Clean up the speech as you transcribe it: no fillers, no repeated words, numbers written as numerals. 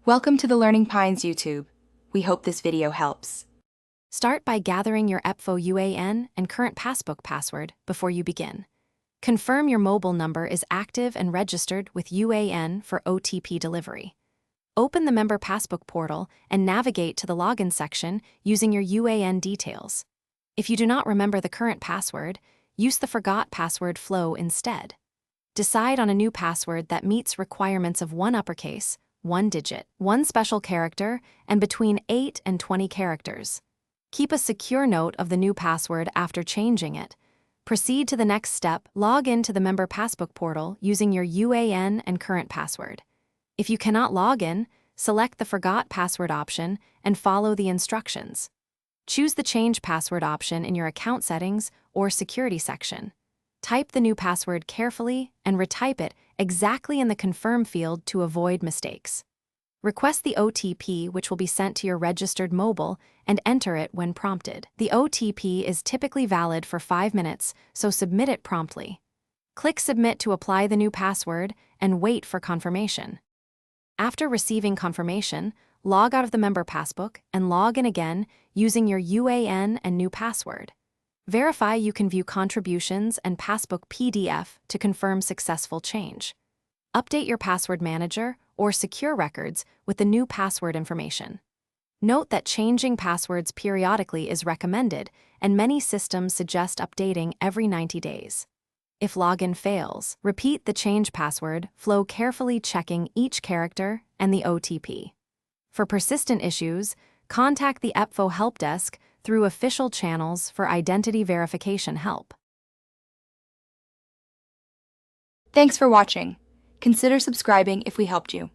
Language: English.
Welcome to the Learning Pines YouTube. We hope this video helps. Start by gathering your Epfo UAN and current Passbook password before you begin. Confirm your mobile number is active and registered with UAN for OTP delivery. Open the Member Passbook portal and navigate to the login section using your UAN details. If you do not remember the current password, use the Forgot Password flow instead. Decide on a new password that meets requirements of 1 uppercase, 1 digit, 1 special character, and between 8 and 20 characters. Keep a secure note of the new password after changing it. Proceed to the next step, log into the Member Passbook portal using your UAN and current password. If you cannot log in, select the Forgot Password option and follow the instructions. Choose the Change Password option in your account settings or security section. Type the new password carefully and retype it exactly in the Confirm field to avoid mistakes. Request the OTP, which will be sent to your registered mobile, and enter it when prompted. The OTP is typically valid for 5 minutes, so submit it promptly. Click Submit to apply the new password and wait for confirmation. After receiving confirmation, log out of the Member Passbook and log in again using your UAN and new password. Verify you can view contributions and Passbook PDF to confirm successful change. Update your password manager or secure records with the new password information. Note that changing passwords periodically is recommended, and many systems suggest updating every 90 days. If login fails, repeat the change password flow, carefully checking each character and the OTP. For persistent issues, contact the Epfo help desk through official channels for identity verification help. Thanks for watching. Consider subscribing if we helped you.